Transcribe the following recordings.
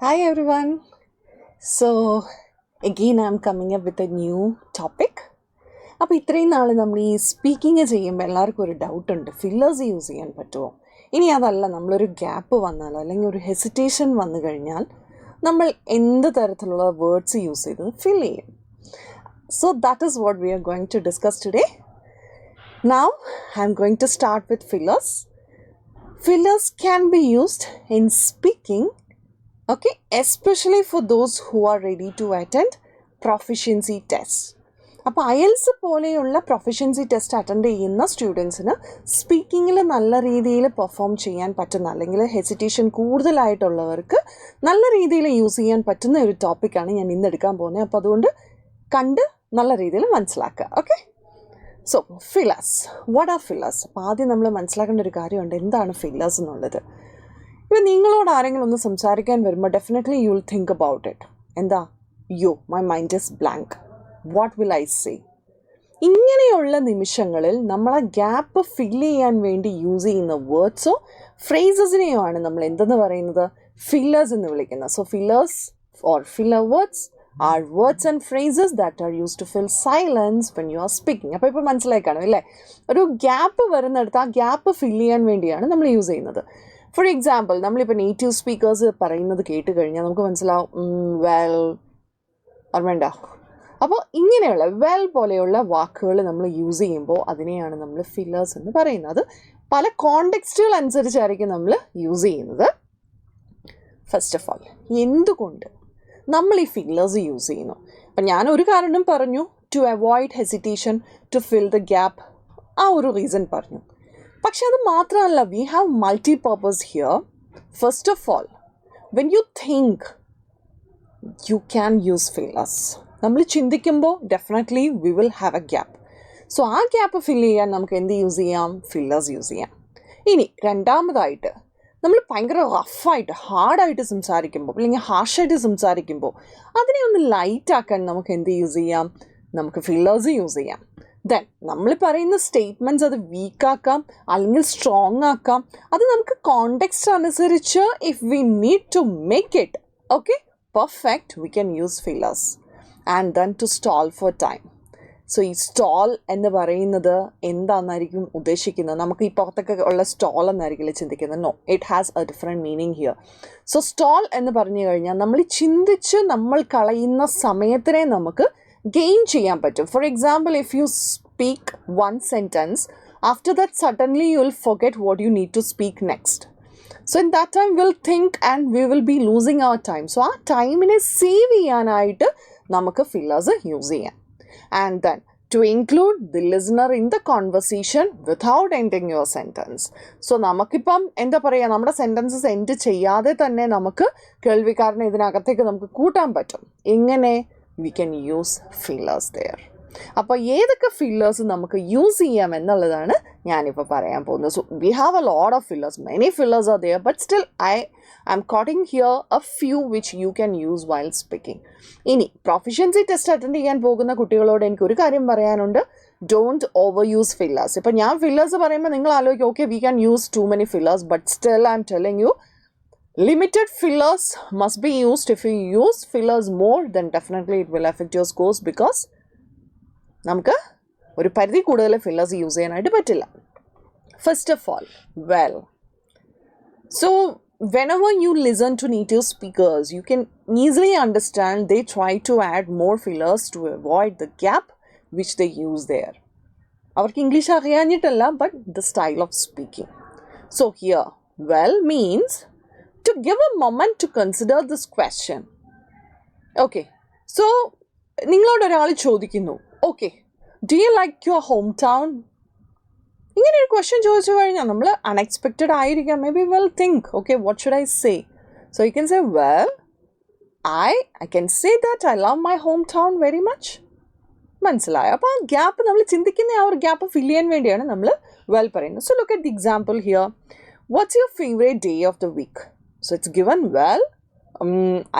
Hi everyone. So again I'm coming up with a new topic. അപ്പോൾ ഇത്രയും നാൾ നമ്മൾ ഈ സ്പീക്കിംഗ് ചെയ്യുമ്പോൾ എല്ലാവർക്കും ഒരു ഡൗട്ടുണ്ട്, ഫില്ലേഴ്സ് യൂസ് ചെയ്യാൻ പറ്റുമോ? ഇനി അതല്ല, നമ്മളൊരു ഗ്യാപ്പ് വന്നാലോ അല്ലെങ്കിൽ ഒരു ഹെസിറ്റേഷൻ വന്നു കഴിഞ്ഞാൽ നമ്മൾ എന്ത് തരത്തിലുള്ള വേർഡ്സ് യൂസ് ചെയ്ത് ഫിൽ ചെയ്യും? So that is what we are going to discuss today. Now I am going to start with fillers. Fillers can be used in speaking, okay, especially for those who are ready to attend proficiency tests. അപ്പോൾ IELTS പോലെയുള്ള proficiency test attend ചെയ്യുന്ന സ്റ്റുഡൻസിന് സ്പീക്കിങ്ങിൽ നല്ല രീതിയിൽ perform ചെയ്യാൻ പറ്റുന്ന, അല്ലെങ്കിൽ hesitation കൂടുതലായിട്ടുള്ളവർക്ക് നല്ല രീതിയിൽ യൂസ് ചെയ്യാൻ പറ്റുന്ന ഒരു ടോപ്പിക്കാണ് ഞാൻ ഇന്ന് എടുക്കാൻ പോകുന്നത്. അപ്പോൾ അതുകൊണ്ട് കണ്ട് നല്ല രീതിയിൽ മനസ്സിലാക്കുക. Okay, so fillers, what are fillers? അപ്പോൾ ആദ്യം നമ്മൾ മനസ്സിലാക്കേണ്ട ഒരു കാര്യമുണ്ട്, എന്താണ് ഫില്ലേഴ്സ് എന്നുള്ളത്. ഇപ്പം നിങ്ങളോട് ആരെങ്കിലും ഒന്ന് സംസാരിക്കാൻ വരുമ്പോൾ definitely you will think about it. എന്താ? My mind is blank, what will I say? ഇങ്ങനെയുള്ള നിമിഷങ്ങളിൽ നമ്മൾ ആ ഗ്യാപ്പ് ഫില്ല് ചെയ്യാൻ വേണ്ടി യൂസ് ചെയ്യുന്ന വേർഡ്സോ ഫ്രേസസിനെയോ ആണ് നമ്മൾ എന്തെന്ന് പറയുന്നത്? ഫില്ലേഴ്സ് എന്ന് വിളിക്കുന്നത്. So fillers or filler words are words and phrases that are used to fill silence when you are speaking. അപ്പോൾ ഇപ്പോൾ മനസ്സിലായി കാണും അല്ലേ? ഒരു ഗ്യാപ്പ് വരുന്നിടത്ത് ആ ഗ്യാപ്പ് ഫില്ല് ചെയ്യാൻ വേണ്ടിയാണ് നമ്മൾ യൂസ് ചെയ്യുന്നത്. ഫോർ എക്സാമ്പിൾ, നമ്മളിപ്പോൾ നേറ്റീവ് സ്പീക്കേഴ്സ് പറയുന്നത് കേട്ട് കഴിഞ്ഞാൽ നമുക്ക് മനസ്സിലാവും വെൽ, ഓർമ്മയുണ്ടോ? അപ്പോൾ ഇങ്ങനെയുള്ള വെൽ പോലെയുള്ള വാക്കുകൾ നമ്മൾ യൂസ് ചെയ്യുമ്പോൾ അതിനെയാണ് നമ്മൾ ഫില്ലേഴ്സ് എന്ന് പറയുന്നത്. പല കോണ്ടെക്സ്റ്റുകൾ അനുസരിച്ചായിരിക്കും നമ്മൾ യൂസ് ചെയ്യുന്നത്. ഫസ്റ്റ് ഓഫ് ഓൾ, എന്തുകൊണ്ട് നമ്മൾ ഈ ഫില്ലേഴ്സ് യൂസ് ചെയ്യുന്നു? അപ്പം ഞാനൊരു കാരണം പറഞ്ഞു, to avoid hesitation to fill the gap, ആ ഒരു റീസൺ പറഞ്ഞു. പക്ഷെ അത് മാത്രമല്ല, we have multi purpose here. First of all, when you think you can use fillers. നമ്മൾ ചിന്തിക്കുമ്പോൾ definitely we will have a gap. So ആ ഗ്യാപ്പ് ഫില്ല് ചെയ്യാൻ നമുക്ക് എന്ത് യൂസ് ചെയ്യാം? ഫില്ലേഴ്സ് യൂസ് ചെയ്യാം. ഇനി രണ്ടാമതായിട്ട്, നമ്മൾ ഭയങ്കര റഫായിട്ട് ഹാർഡായിട്ട് സംസാരിക്കുമ്പോൾ അല്ലെങ്കിൽ ഹാർഷായിട്ട് സംസാരിക്കുമ്പോൾ അതിനെ ഒന്ന് ലൈറ്റാക്കാൻ നമുക്ക് എന്ത് യൂസ് ചെയ്യാം? നമുക്ക് ഫില്ലേഴ്സ് യൂസ് ചെയ്യാം. ദെൻ നമ്മൾ പറയുന്ന സ്റ്റേറ്റ്മെൻറ്റ്സ് അത് വീക്കാക്കാം അല്ലെങ്കിൽ സ്ട്രോങ് ആക്കാം. അത് നമുക്ക് കോണ്ടെക്സ്റ്റ് അനുസരിച്ച് if we need to make it okay perfect, we can use fillers. And then to stall for time. So ഈ സ്റ്റോൾ എന്ന് പറയുന്നത് എന്താണെന്നായിരിക്കും ഉദ്ദേശിക്കുന്നത്? നമുക്ക് ഈ പുറത്തൊക്കെ ഉള്ള സ്റ്റോൾ എന്നായിരിക്കില്ല ചിന്തിക്കുന്നത്. No, it has a different meaning here. So stall എന്ന് പറഞ്ഞു കഴിഞ്ഞാൽ നമ്മൾ ചിന്തിച്ച് നമ്മൾ കളയുന്ന സമയത്തിനെ നമുക്ക് ഗെയിൻ ചെയ്യാൻ പറ്റും. For example, if you speak one sentence, after that suddenly you will forget what you need to speak next. So in that time will think and we will be losing our time. So ആ ടൈമിനെ save ചെയ്യാനായിട്ട് നമുക്ക് fillers use ചെയ്യാം. And then to include the listener in the conversation without ending your sentence. So നമുക്കിപ്പം എന്താ പറയുക, നമ്മുടെ sentences end ചെയ്യാതെ തന്നെ നമുക്ക് കേൾവിക്കാരനെ ഇതിനകത്തേക്ക് നമുക്ക് കൂട്ടാൻ പറ്റും. എങ്ങനെ? We can use fillers there. അപ്പോൾ ഏതൊക്കെ ഫില്ലേഴ്സ് നമുക്ക് യൂസ് ചെയ്യാം എന്നുള്ളതാണ് ഞാനിപ്പോൾ പറയാൻ പോകുന്നത്. So we have a lot of fillers, many fillers are there, but still I am cutting here a few which you can use while speaking. ഇനി proficiency test attend ചെയ്യാൻ പോകുന്ന കുട്ടികളോട് എനിക്കൊരു കാര്യം പറയാനുണ്ട്, ഡോണ്ട് ഓവർ യൂസ് ഫില്ലേഴ്സ്. ഇപ്പം ഞാൻ fillers പറയുമ്പോൾ നിങ്ങൾ ആലോചിക്കും, okay we can use too many fillers, but still I am telling you limited fillers must be used. If you use fillers more, then definitely it will affect your scores, because നമുക്ക് ഒരു പരിധി കൂടുതൽ fillers use ചെയ്യാനായിട്ട് പറ്റില്ല. First of all, well, so whenever you listen to native speakers, you can easily understand they try to add more fillers to avoid the gap which they use there. അവർക്ക് English അറിയാഞ്ഞിട്ടല്ല, but the style of speaking. So here, well means to give a moment to consider this question. Okay, so നിങ്ങളോട് ഒരാൾ ചോദിക്കുന്നു, okay, do you like your hometown? ഇങ്ങനെ ഒരു question ചോദിച്ചു കഴിഞ്ഞാൽ നമ്മൾ unexpected ആയിരിക്കാം. May be will think, okay what should I say? So you can say, well, I can say that I love my home town very much. മനസ്സിലായോ? അപ്പോൾ ആ gap നമ്മൾ ചിന്തിക്കുന്ന ആ ഒരു ഗ്യാപ്പ് ഫില്ല് ചെയ്യാൻ വേണ്ടിയാണ് നമ്മൾ വെൽ പറയുന്നത്. So look at the example here. What's your favourite day of the week? So it's given, well,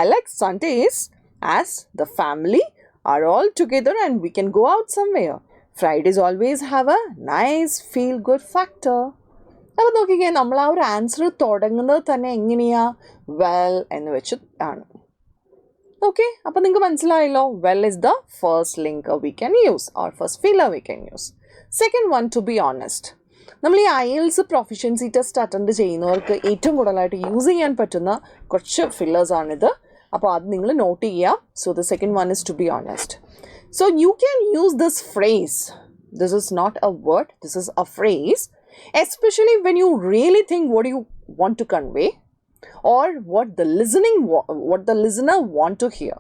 I like Sundays as the family are all together and we can go out somewhere. Fridays always have a nice feel-good factor. അപ്പോൾ നോക്കിക്കേ, നമ്മൾ ആ ഒരു answer തുടങ്ങുന്നത് തന്നെ എങ്ങനെയാണ്? Well എന്ന് വെച്ച് ആണ്. ഓക്കെ, അപ്പോൾ നിങ്ങൾക്ക് മനസ്സിലായല്ലോ. Well is the first linker we can use, or first filler we can use. Second one, to be honest. നമ്മൾ ഈ IELTS പ്രൊഫിഷ്യൻസി ടെസ്റ്റ് അറ്റൻഡ് ചെയ്യുന്നവർക്ക് ഏറ്റവും കൂടുതലായിട്ട് യൂസ് ചെയ്യാൻ പറ്റുന്ന കുറച്ച് ഫില്ലേഴ്സാണിത്. അപ്പോൾ അത് നിങ്ങൾ നോട്ട് ചെയ്യുക. So the second one is to be honest. So you can use this phrase. This is not a word, this is a phrase, especially when you really think what you want to convey or what the listener want to hear.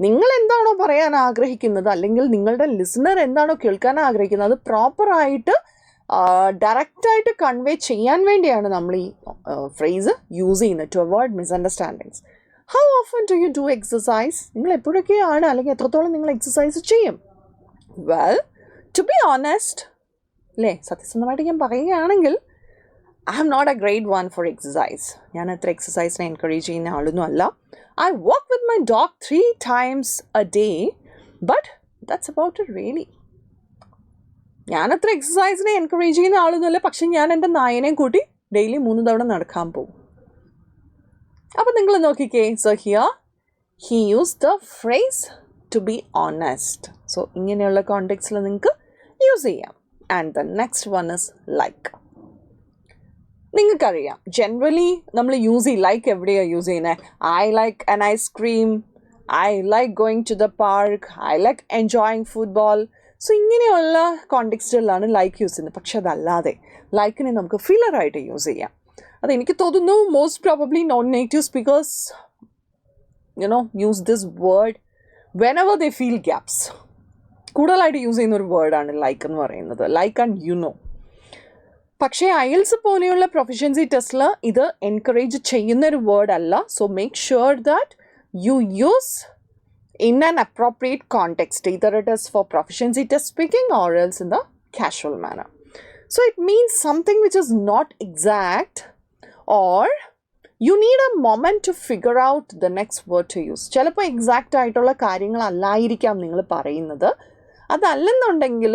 നിങ്ങൾ എന്താണോ പറയാൻ ആഗ്രഹിക്കുന്നത്, അല്ലെങ്കിൽ നിങ്ങളുടെ listener എന്താണോ കേൾക്കാൻ ആഗ്രഹിക്കുന്നത്, അത് പ്രോപ്പറായിട്ട് ഡയറക്റ്റായിട്ട് കൺവേ ചെയ്യാൻ വേണ്ടിയാണ് നമ്മൾ ഈ ഫ്രേസ് യൂസ് ചെയ്യുന്നത്, to avoid misunderstandings. How often do you do exercise? നിങ്ങൾ എപ്പോഴൊക്കെയാണ്, അല്ലെങ്കിൽ എത്രത്തോളം നിങ്ങൾ എക്സസൈസ് ചെയ്യും? വെൽ, ടു ബി ഓണസ്റ്റ് അല്ലേ, സത്യസന്ധമായിട്ട് ഞാൻ പറയുകയാണെങ്കിൽ I am not a great one for exercise. ഞാൻ അത്ര എക്സസൈസിനെ എൻകറേജ് ചെയ്യുന്ന ആളൊന്നും അല്ല. I walk with my dog 3 times a day, but that's about it really. ഞാനത്ര എക്സസൈസിനെ എൻകറേജ് ചെയ്യുന്ന ആളൊന്നുമല്ല, പക്ഷെ ഞാൻ എൻ്റെ നായനെയും കൂട്ടി ഡെയിലി 3 തവണ നടക്കാൻ പോകും. അപ്പോൾ നിങ്ങൾ നോക്കിക്കേ, so here he use the phrase to be honest. So ഇങ്ങനെയുള്ള കോണ്ടെക്സ്റ്റിൽ നിങ്ങൾക്ക് യൂസ് ചെയ്യാം. And the next one is like. നിങ്ങൾക്കറിയാം, ജനറലി നമ്മൾ യൂസ് ചെയ്യും ലൈക്ക് എവിടെയാണ് യൂസ് ചെയ്യുന്നത്? I like an ice cream, I like going to the park, I like enjoying football. So ഇങ്ങനെയുള്ള കോണ്ടെക്സ്റ്റുകളിലാണ് ലൈക്ക് യൂസ് ചെയ്യുന്നത്. പക്ഷെ അതല്ലാതെ ലൈക്കിനെ നമുക്ക് ഫില്ലറായിട്ട് യൂസ് ചെയ്യാം. അതെനിക്ക് തോന്നുന്നു most probably non native speakers use this word whenever they feel gaps. കൂടുതലായിട്ട് യൂസ് ചെയ്യുന്ന ഒരു വേർഡാണ് ലൈക്ക് എന്ന് പറയുന്നത്. Like and you know. പക്ഷേ IELTS പോലെയുള്ള പ്രൊഫിഷ്യൻസി ടെസ്റ്റിൽ ഇത് എൻകറേജ് ചെയ്യുന്നൊരു വേർഡ് അല്ല. So make sure that you use in an appropriate context, either it is for proficiency test speaking or else in the casual manner. So it means something which is not exact, or you need a moment to figure out the next word to use. ചിലപ്പോൾ exact ആയിട്ടുള്ള കാര്യങ്ങളല്ലായിരിക്കാം നിങ്ങൾ പറയുന്നത്. അതല്ലെന്നുണ്ടെങ്കിൽ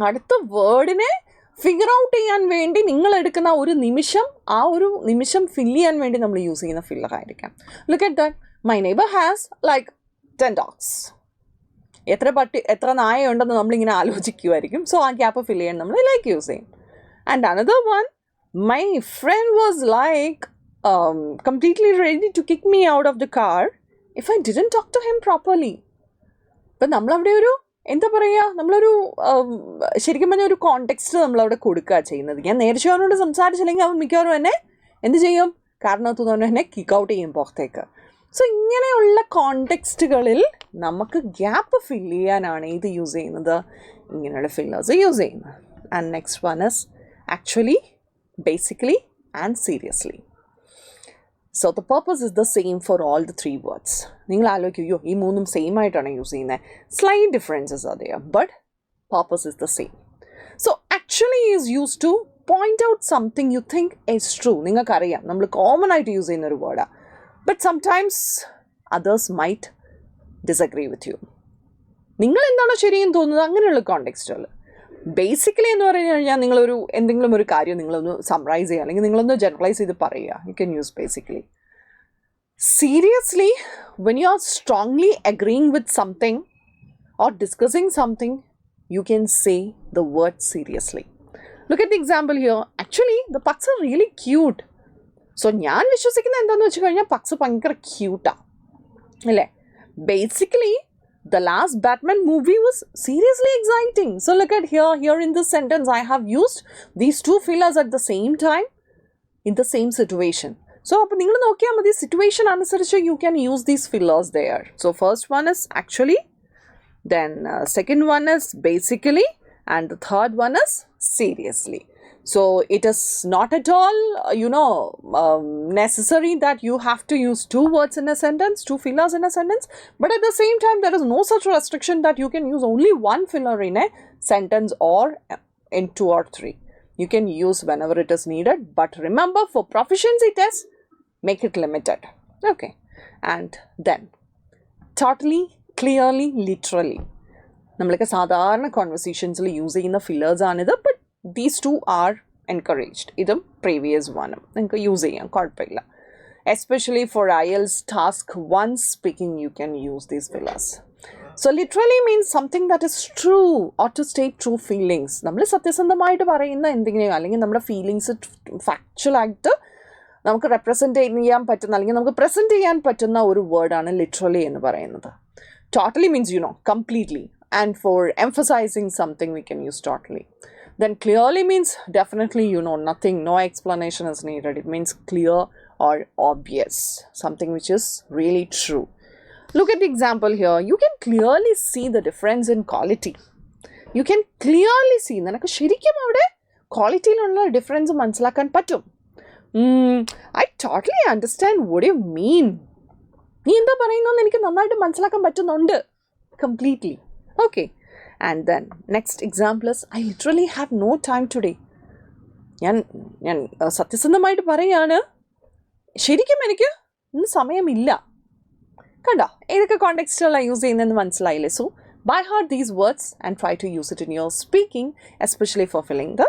അടുത്ത വേർഡിനെ figure out ചെയ്യാൻ വേണ്ടി നിങ്ങൾ എടുക്കുന്ന ഒരു നിമിഷം, ആ ഒരു നിമിഷം ഫില്ല് ചെയ്യാൻ വേണ്ടി നമ്മൾ യൂസ് ചെയ്യുന്ന ഫില്ലർ ആയിരിക്കാം. Look at that, my neighbour has like 10 dogs. എത്ര നായയുണ്ടെന്ന് നമ്മളിങ്ങനെ ആലോചിക്കുമായിരിക്കും. സോ ആ ഗ്യാപ്പ് ഫില്ല് ചെയ്യാൻ നമ്മൾ ലൈക്ക് യൂസ് ചെയ്യും. And another one, my friend was like completely ready to kick me out of the car if I didn't talk to him properly. ഇപ്പം നമ്മളവിടെ ഒരു എന്താ പറയുക, നമ്മളൊരു ശരിക്കും പറഞ്ഞ ഒരു കോണ്ടെക്സ്റ്റ് നമ്മളവിടെ കൊടുക്കുക ചെയ്യുന്നത്. ഞാൻ നേരിച്ച് അവനോട് സംസാരിച്ചില്ലെങ്കിൽ അവൻ മിക്കവാറും എന്നെ എന്ത് ചെയ്യും, കാരണത്തു നിന്ന് എന്നെ കിക്ക് ഔട്ട് ചെയ്യും പുറത്തേക്ക്. സോ ഇങ്ങനെയുള്ള കോണ്ടെക്സ്റ്റുകളിൽ നമുക്ക് ഗ്യാപ്പ് ഫില്ല് ചെയ്യാനാണ് ഇത് യൂസ് ചെയ്യുന്നത്, ഇങ്ങനെയുള്ള ഫില്ലേഴ്സ് യൂസ് ചെയ്യുന്നത്. And next one is actually, basically and seriously. So the purpose is the same for all the 3 words. നിങ്ങൾ ആലോചിക്കുകയോ ഈ 3 സെയിം ആയിട്ടാണ് യൂസ് ചെയ്യുന്നത്? Slight differences are there, but purpose is the same. So actually is used to point out something you think is true. നിങ്ങൾക്കറിയാം നമ്മൾ common ആയിട്ട് use ചെയ്യുന്ന ഒരു വേർഡാണ്, but sometimes others might disagree with you. നിങ്ങൾ എന്താണോ ശരിയെന്ന് തോന്നുന്നത് അങ്ങനെയുള്ള കോണ്ടെക്സ്റ്റുകൾ. ബേസിക്കലി എന്ന് പറഞ്ഞു കഴിഞ്ഞാൽ നിങ്ങളൊരു എന്തെങ്കിലും ഒരു കാര്യം നിങ്ങളൊന്ന് സമ്മറൈസ് ചെയ്യുക, അല്ലെങ്കിൽ നിങ്ങളൊന്ന് ജനറലൈസ് ചെയ്ത് പറയുക. You can use basically. Seriously, when you are strongly agreeing with something or discussing something, you can say the word seriously. Look at the example here. Actually the pugs are really cute. So ഞാൻ വിശ്വസിക്കുന്നത് എന്താണെന്ന് വെച്ച് കഴിഞ്ഞാൽ pugs ഭയങ്കര ക്യൂട്ടാണ് അല്ലേ. Basically the last Batman movie was seriously exciting. So look at here in this sentence I have used these 2 fillers at the same time in the same situation. So appo ningal nokiya madi situation anusarichu you can use these fillers there. So first one is actually, then second one is basically, and the third one is seriously. So it is not at all necessary that you have to use 2 words in a sentence, 2 fillers in a sentence, but at the same time there is no such restriction that you can use only 1 filler in a sentence or in 2 or 3. You can use whenever it is needed, but remember, for proficiency tests, make it limited. Okay. And then totally, clearly, literally, നമ്മളൊക്കെ സാധാരണ കോൺവെർസേഷൻസിൽ use ചെയ്യുന്ന fillers ആണിത്, but these 2 are encouraged. ഇതും previous one നിങ്ങൾക്ക് use ചെയ്യാം, കുഴപ്പമില്ല. Especially for IELTS task 1 speaking, you can use these fillers. So literally means something that is true or to state true feelings. നമ്മൾ സത്യസന്ധമായിട്ട് പറയുന്ന എന്തെങ്കിലും അല്ലെങ്കിൽ നമ്മുടെ ഫീലിങ്സ് ഫാക്ച്വൽ ആയിട്ട് നമുക്ക് റെപ്രസെൻറ്റ് ചെയ്യാൻ പറ്റുന്ന അല്ലെങ്കിൽ നമുക്ക് പ്രസൻറ്റ് ചെയ്യാൻ പറ്റുന്ന ഒരു വേർഡാണ് ലിറ്ററലി എന്ന് പറയുന്നത്. Totally means, completely. And for emphasizing something, we can use totally. Then clearly means definitely, nothing, no explanation is needed. It means clear or obvious, something which is really true. Look at the example here. You can clearly see the difference in quality. You can clearly see. നിനക്ക് ശരിക്കും അവിടെ ക്വാളിറ്റിയിലുള്ള difference മനസ്സിലാക്കാൻ പറ്റും. I totally understand what you mean. നീ എന്താ പറയുന്നതെന്ന് എനിക്ക് നന്നായിട്ട് മനസ്സിലാക്കാൻ പറ്റുന്നുണ്ട്. Completely. Okay. And then next example is, I literally have no time today. ഞാൻ സത്യസന്ധമായിട്ട് പറയാണ്, ശരിക്കും എനിക്ക് ഇന്ന് സമയമില്ല. കണ്ടോ, ഏതൊക്കെ കോണ്ടെക്സ്റ്റുകളാണ് യൂസ് ചെയ്യുന്നതെന്ന് മനസ്സിലായില്ലേ? So by heart these words and try to use it in your speaking, especially for filling the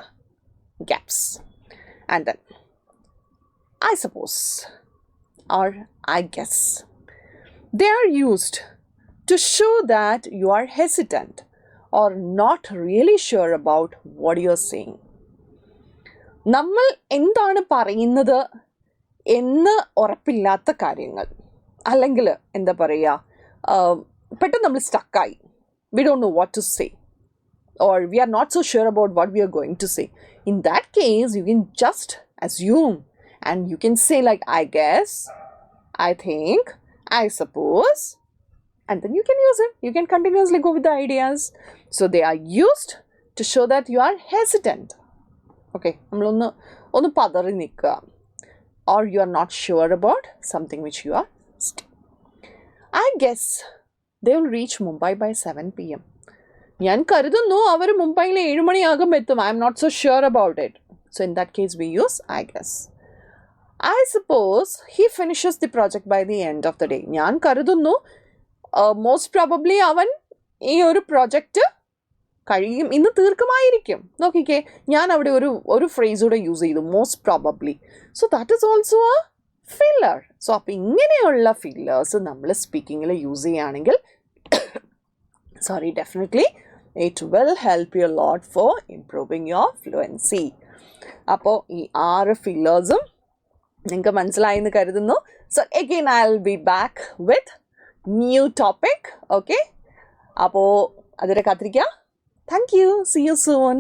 gaps. And then I suppose or I guess. They are used to show that you are hesitant or not really sure about what you are saying. നമ്മൾ എന്താണ് പറയുന്നത് എന്ന് ഉറപ്പില്ലാത്ത കാര്യങ്ങൾ, അല്ലെങ്കിൽ എന്താ പറയുക, പെട്ടെന്ന് നമ്മൾ സ്റ്റക്കായി, we don't know what to say or we are not so sure about what we are going to say. In that case, you can just assume and you can say like, I guess, I think, I suppose, and then you can use it. You can continuously go with the ideas. So they are used to show that you are hesitant. Okay, ഒന്ന് പതറി നിൽക്കുക, or you are not sure about something which you are I guess they will reach Mumbai by 7 p.m. ഞാൻ കരുതുന്നു അവർ മുംബൈയിൽ 7 മണിയാകും എത്തും. I am not so sure about it. So in that case we use I guess. I suppose he finishes the project by the end of the day. ഞാൻ കരുതുന്നു most probably അവൻ ഈ ഒരു project കഴിയും, ഇന്ന് തീർക്കുമായിരിക്കും. നോക്കിക്കേ, ഞാൻ അവിടെ ഒരു ഫ്രേസ് കൂടെ യൂസ് ചെയ്തു, most probably. So that is also a filler. So അപ്പോൾ ഇങ്ങനെയുള്ള ഫില്ലേഴ്സ് നമ്മൾ സ്പീക്കിങ്ങിൽ യൂസ് ചെയ്യുകയാണെങ്കിൽ definitely it will help you a lot for improving your fluency. അപ്പോൾ ഈ 6 ഫില്ലേഴ്സും നിങ്ങൾക്ക് മനസ്സിലായെന്ന് കരുതുന്നു. So again I'll be back with new topic. Okay, അപ്പോൾ അതുവരെ കാത്തിരിക്കുക. Thank you. See you soon.